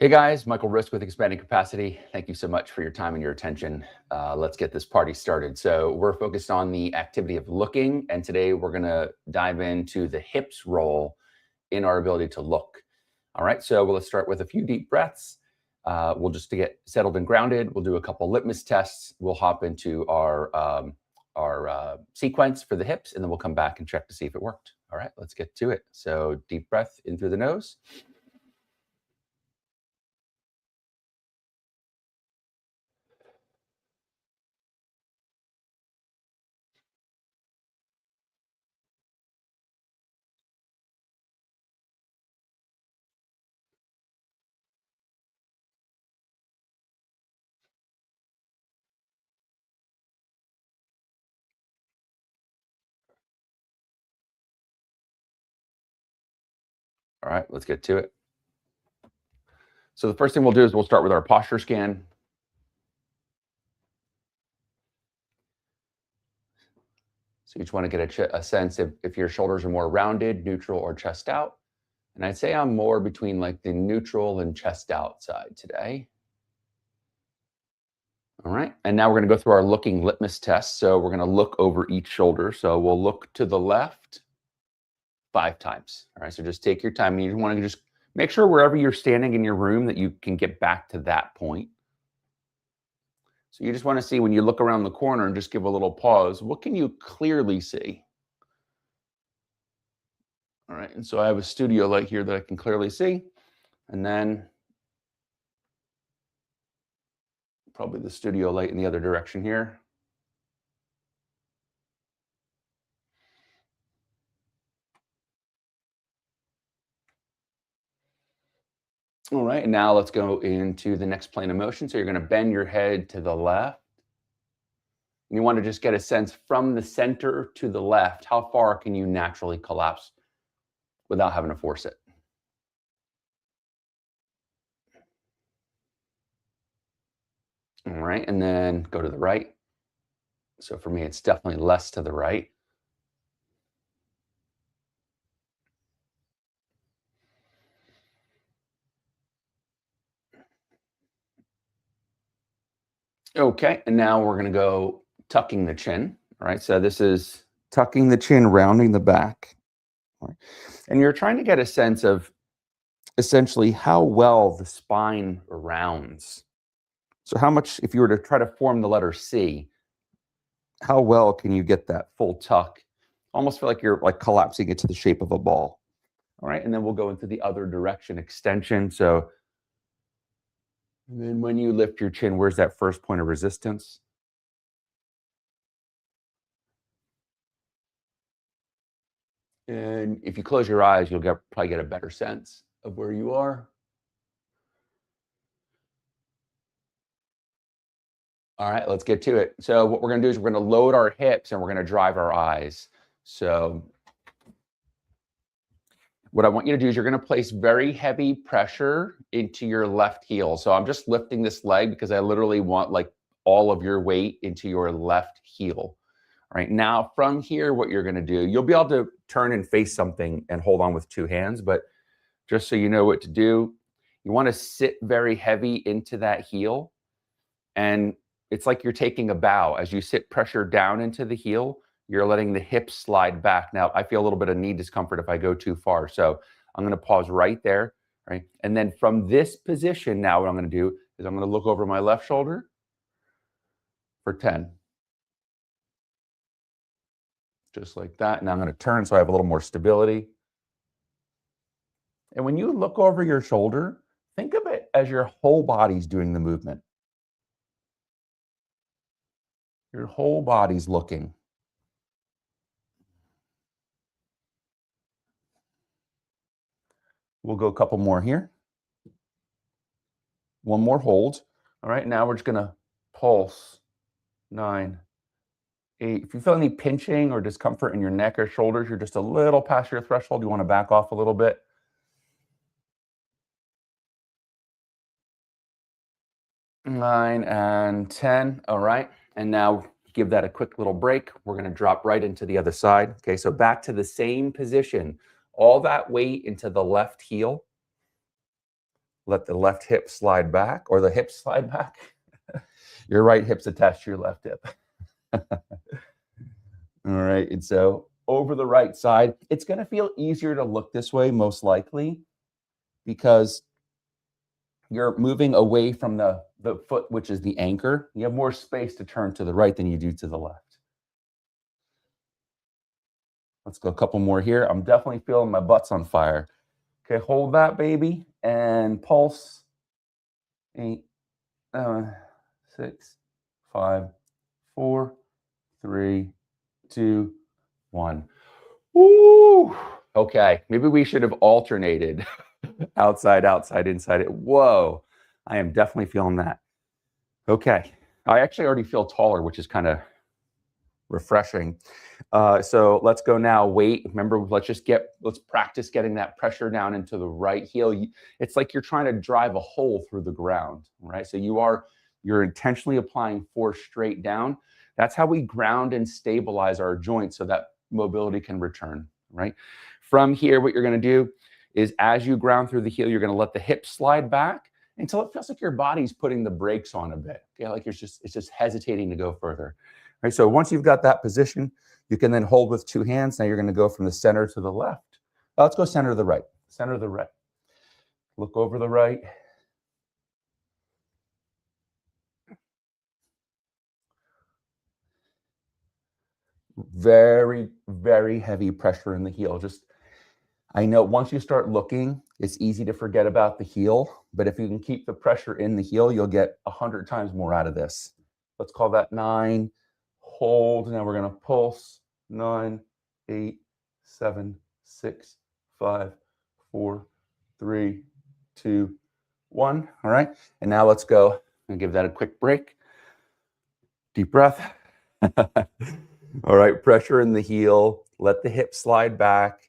Hey guys, Michael Risk with Expanding Capacity. Thank you so much for your time and your attention. Let's get this party started. So we're focused on the activity of looking, and today we're gonna dive into the hips role in our ability to look. All right, so let's start with a few deep breaths. We'll just to get settled and grounded, we'll do a couple litmus tests. We'll hop into our sequence for the hips, and then we'll come back and check to see if it worked. All right, let's get to it. So deep breath in through the nose. All right, let's get to it. So the first thing we'll do is we'll start with our posture scan. So you just want to get a sense if your shoulders are more rounded, neutral, or chest out. And I'd say I'm more between like the neutral and chest out side today. All right, and now we're going to go through our looking litmus test. So we're going to look over each shoulder. So we'll look to the left 5 times. All right, so just take your time. You want to just make sure wherever you're standing in your room that you can get back to that point. So you just want to see when you look around the corner and just give a little pause, what can you clearly see? All right, and so I have a studio light here that I can clearly see. And then probably the studio light in the other direction here. All right, and now let's go into the next plane of motion. So you're going to bend your head to the left. And you want to just get a sense from the center to the left, how far can you naturally collapse without having to force it? All right, and then go to the right. So for me, it's definitely less to the right. Okay, and now we're going to go tucking the chin. All right, so this is tucking the chin, rounding the back. All right. And you're trying to get a sense of essentially how well the spine rounds. So how much, if you were to try to form the letter C, how well can you get that full tuck? Almost feel like you're like collapsing it to the shape of a ball. All right, and then we'll go into the other direction, extension. So and then when you lift your chin, where's that first point of resistance? And if you close your eyes, you'll probably get a better sense of where you are. All right, let's get to it. So what we're going to do is we're going to load our hips and we're going to drive our eyes. So what I want you to do is you're going to place very heavy pressure into your left heel. So I'm just lifting this leg because I literally want like all of your weight into your left heel. All right, now from here, what you're going to do, you'll be able to turn and face something and hold on with 2 hands, but just so you know what to do, you want to sit very heavy into that heel. And it's like you're taking a bow. As you sit pressure down into the heel, you're letting the hips slide back. Now, I feel a little bit of knee discomfort if I go too far. So I'm going to pause right there, right? And then from this position, now what I'm going to do is I'm going to look over my left shoulder for 10. Just like that. And I'm going to turn so I have a little more stability. And when you look over your shoulder, think of it as your whole body's doing the movement. Your whole body's looking. We'll go a couple more here. One more hold. All right, now we're just going to pulse. 9, 8. If you feel any pinching or discomfort in your neck or shoulders, you're just a little past your threshold. You want to back off a little bit. 9 and 10. All right. And now give that a quick little break. We're going to drop right into the other side. Okay, so back to the same position. All that weight into the left heel. Let the left hip slide back, or the hips slide back. Your right hip's attached to your left hip. All right, and so over the right side, it's going to feel easier to look this way, most likely, because you're moving away from the foot, which is the anchor. You have more space to turn to the right than you do to the left. Let's go a couple more here. I'm definitely feeling my butt's on fire. Okay, hold that, baby, and pulse. 8, 7, 6, 5, 4, 3, 2, 1. Woo! Okay, maybe we should have alternated. Outside, outside, inside it. Whoa, I am definitely feeling that. Okay, I actually already feel taller, which is kind of refreshing. So let's go now. Wait, remember, let's practice getting that pressure down into the right heel. It's like you're trying to drive a hole through the ground, right? So you're intentionally applying force straight down. That's how we ground and stabilize our joints so that mobility can return, right? From here, what you're going to do is as you ground through the heel, you're going to let the hips slide back until it feels like your body's putting the brakes on a bit. Okay, like it's just hesitating to go further. Right, so once you've got that position, you can then hold with 2 hands. Now you're going to go from the center to the left. Let's go center to the right. Center to the right. Look over the right. Very, very heavy pressure in the heel. I know once you start looking, it's easy to forget about the heel, but if you can keep the pressure in the heel, you'll get 100 times more out of this. Let's call that 9. Hold. Now we're going to pulse. 9, 8, 7, 6, 5, 4, 3, 2, 1. All right. And now let's go and give that a quick break. Deep breath. All right. Pressure in the heel. Let the hip slide back.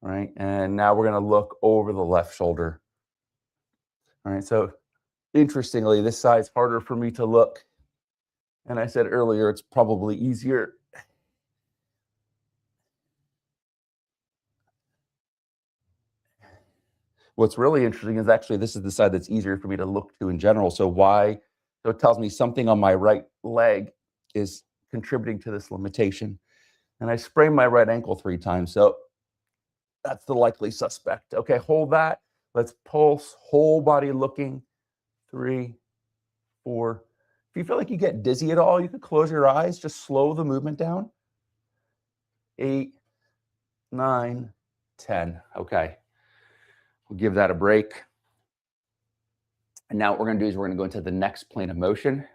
All right, and now we're going to look over the left shoulder. All right, so interestingly, this side's harder for me to look. And I said earlier, it's probably easier. What's really interesting is actually this is the side that's easier for me to look to in general. So it tells me something on my right leg is contributing to this limitation. And I sprained my right ankle 3 times. So that's the likely suspect. Okay, hold that. Let's pulse, whole body looking. 3, 4. If you feel like you get dizzy at all, you could close your eyes, just slow the movement down. 8, 9, 10. Okay. We'll give that a break. And now what we're going to do is we're going to go into the next plane of motion.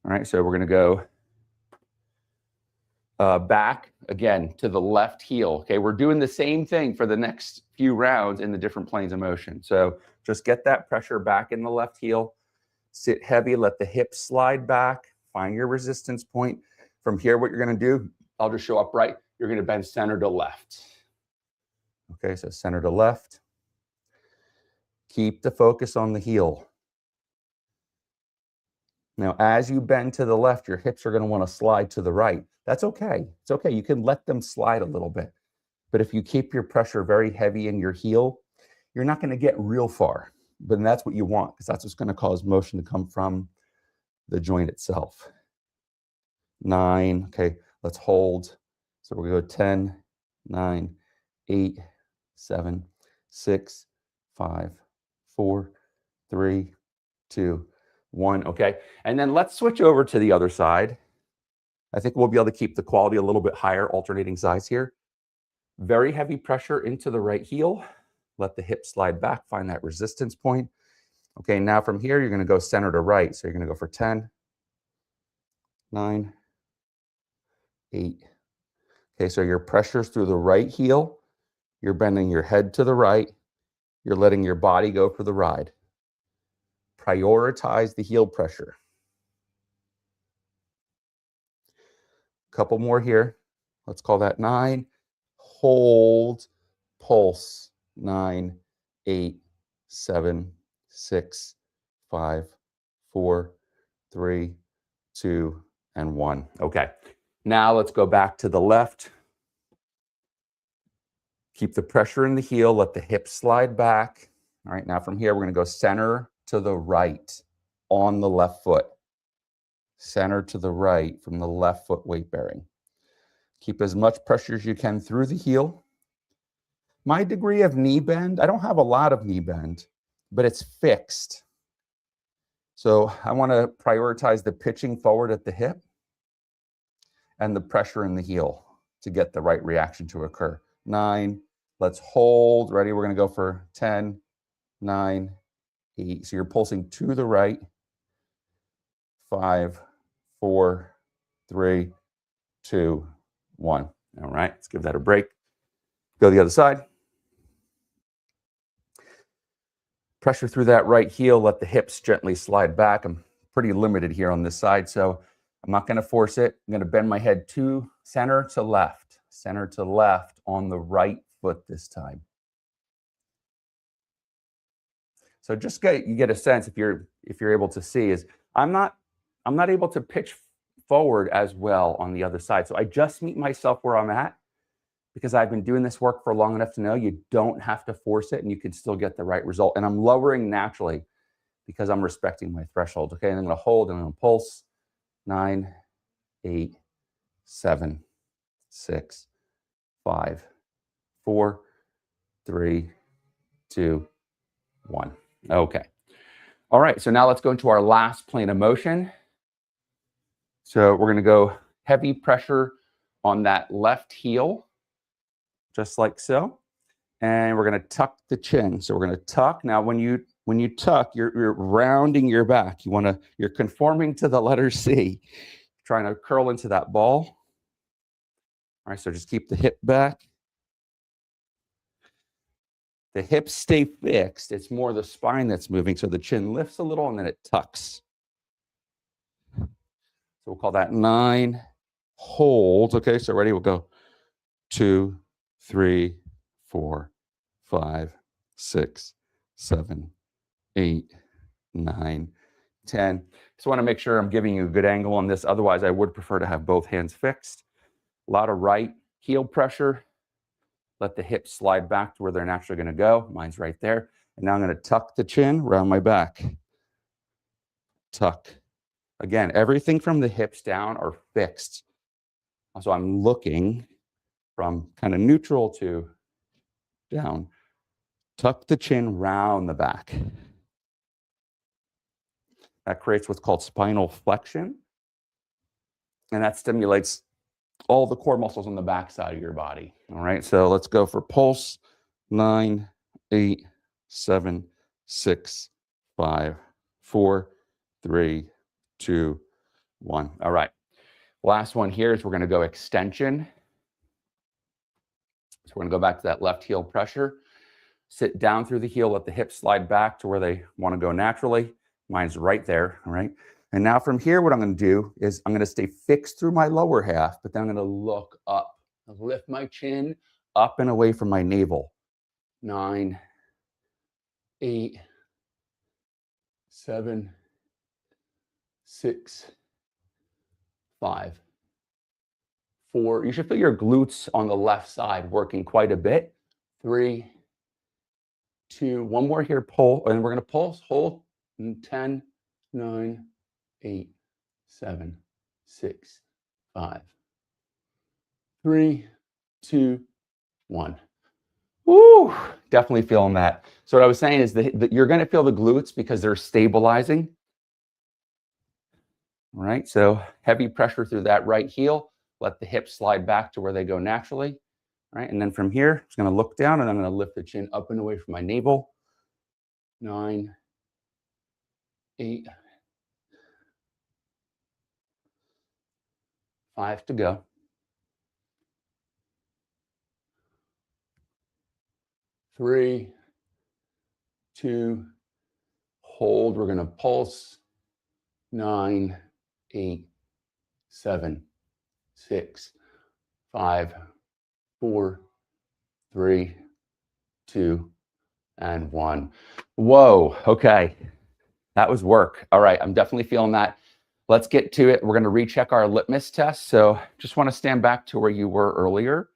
All right, so we're going to go back again to the left heel. Okay, we're doing the same thing for the next few rounds in the different planes of motion. So just get that pressure back in the left heel. Sit heavy, let the hips slide back, find your resistance point. From here, what you're going to do, I'll just show upright. You're going to bend center to left. Okay, so center to left. Keep the focus on the heel. Now, as you bend to the left, your hips are going to want to slide to the right. That's okay. It's okay. You can let them slide a little bit. But if you keep your pressure very heavy in your heel, you're not going to get real far. But that's what you want, because that's what's going to cause motion to come from the joint itself. 9. Okay, let's hold. So we'll go 10, 9, 8, 7, 6, 5, 4, 3, 2, 1. Okay, and then let's switch over to the other side. I think we'll be able to keep the quality a little bit higher, alternating sides here. Very heavy pressure into the right heel. Let the hip slide back, find that resistance point. Okay, now from here, you're going to go center to right. So you're going to go for 10, 9, 8. Okay, so your pressure's through the right heel. You're bending your head to the right. You're letting your body go for the ride. Prioritize the heel pressure. Couple more here. Let's call that 9. Hold, pulse. 9, 8, 7, 6, 5, 4, 3, 2, and 1. Okay. Now let's go back to the left. Keep the pressure in the heel. Let the hips slide back. All right, now from here, we're going to go center to the right on the left foot. Center to the right from the left foot weight bearing. Keep as much pressure as you can through the heel. My degree of knee bend, I don't have a lot of knee bend, but it's fixed. So I want to prioritize the pitching forward at the hip and the pressure in the heel to get the right reaction to occur. 9, let's hold. Ready? We're going to go for 10, 9, 8. So you're pulsing to the right. 5, 4, 3, 2, 1. All right, let's give that a break. Go the other side. Pressure through that right heel, let the hips gently slide back. I'm pretty limited here on this side, so I'm not going to force it. I'm going to bend my head to center to left on the right foot this time. So just you get a sense, if you're able to see, is I'm not able to pitch forward as well on the other side. So I just meet myself where I'm at, because I've been doing this work for long enough to know you don't have to force it and you can still get the right result. And I'm lowering naturally because I'm respecting my threshold. Okay, and I'm going to hold and I'm going to pulse. 9, 8, 7, 6, 5, 4, 3, 2, 1. Okay. All right, so now let's go into our last plane of motion. So we're going to go heavy pressure on that left heel, just like so. And we're going to tuck the chin. So we're going to tuck. Now, when you tuck, you're rounding your back. You're conforming to the letter C, trying to curl into that ball. All right, so just keep the hip back. The hips stay fixed. It's more the spine that's moving. So the chin lifts a little and then it tucks. So we'll call that 9. Hold. Okay, so ready? We'll go 2, 3, 4, 5, 6, 7, 8, 9, 10. Just want to make sure I'm giving you a good angle on this. Otherwise, I would prefer to have both hands fixed. A lot of right heel pressure. Let the hips slide back to where they're naturally going to go. Mine's right there. And now I'm going to tuck the chin around my back. Tuck. Again, everything from the hips down are fixed. So I'm looking from kind of neutral to down. Tuck the chin round the back. That creates what's called spinal flexion. And that stimulates all the core muscles on the back side of your body. All right, so let's go for pulse. 9, 8, 7, 6, 5, 4, 3, 2, 1. All right, last one here is we're going to go extension. So we're going to go back to that left heel pressure. Sit down through the heel, let the hips slide back to where they want to go naturally. Mine's right there, all right? And now from here, what I'm going to do is I'm going to stay fixed through my lower half, but then I'm going to look up. I'll lift my chin up and away from my navel. 9, 8, 7, 6, 5, 4. You should feel your glutes on the left side working quite a bit. 3, 2, one more here, pull, and we're going to pulse, hold. 10, 9, 8, 7, 6, 5, 3, 2, 1. Woo! Definitely feeling that. So what I was saying is that you're going to feel the glutes because they're stabilizing. All right, so heavy pressure through that right heel. Let the hips slide back to where they go naturally. All right, and then from here, I'm just going to look down and I'm going to lift the chin up and away from my navel. 9, 8, 5 to go. 3, 2, hold. We're going to pulse. 9, 8, 7, 6, 5, 4, 3, 2, and 1. Whoa. Okay. That was work. All right. I'm definitely feeling that. Let's get to it. We're going to recheck our litmus test. So just want to stand back to where you were earlier.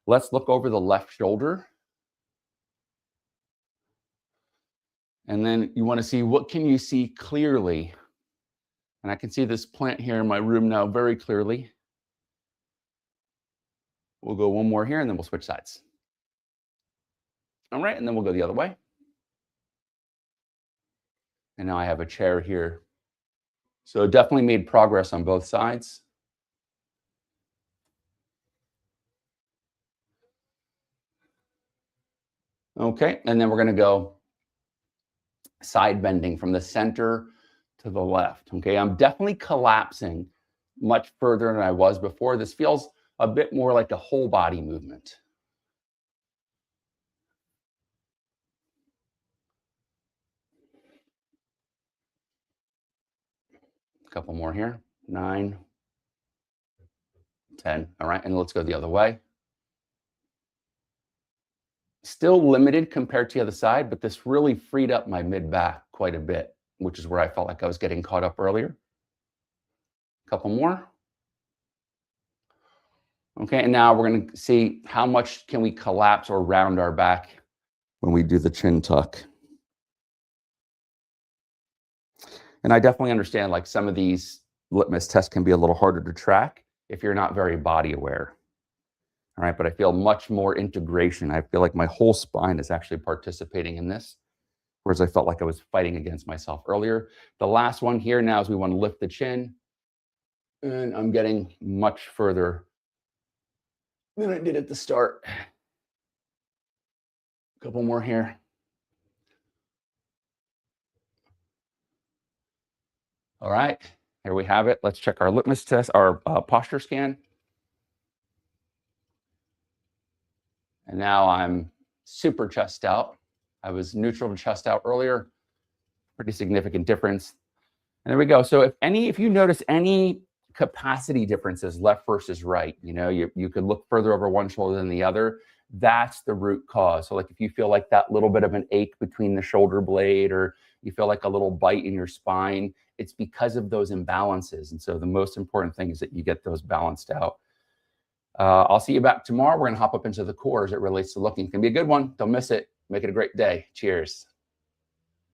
Let's look over the left shoulder. And then you want to see, what can you see clearly? And I can see this plant here in my room now very clearly. We'll go one more here and then we'll switch sides. All right, and then we'll go the other way. And now I have a chair here. So definitely made progress on both sides. Okay, and then we're going to go side bending from the center to the left. Okay, I'm definitely collapsing much further than I was before. This feels a bit more like a whole body movement. A couple more here. 9, 10. All right, and let's go the other way. Still limited compared to the other side, but this really freed up my mid back quite a bit, which is where I felt like I was getting caught up earlier. A couple more. Okay, and now we're going to see how much can we collapse or round our back when we do the chin tuck. And I definitely understand, like, some of these litmus tests can be a little harder to track if you're not very body aware. All right, but I feel much more integration. I feel like my whole spine is actually participating in this, whereas I felt like I was fighting against myself earlier. The last one here now is we want to lift the chin, and I'm getting much further than I did at the start. A couple more here. All right, here we have it. Let's check our litmus test, our posture scan. And now I'm super chest out. I was neutral to chest out earlier. Pretty significant difference. And there we go. So if you notice any capacity differences, left versus right, you could look further over one shoulder than the other. That's the root cause. So, like, if you feel like that little bit of an ache between the shoulder blade, or you feel like a little bite in your spine, it's because of those imbalances. And so the most important thing is that you get those balanced out. I'll see you back tomorrow. We're going to hop up into the core as it relates to looking. It's going to be a good one. Don't miss it. Make it a great day. Cheers.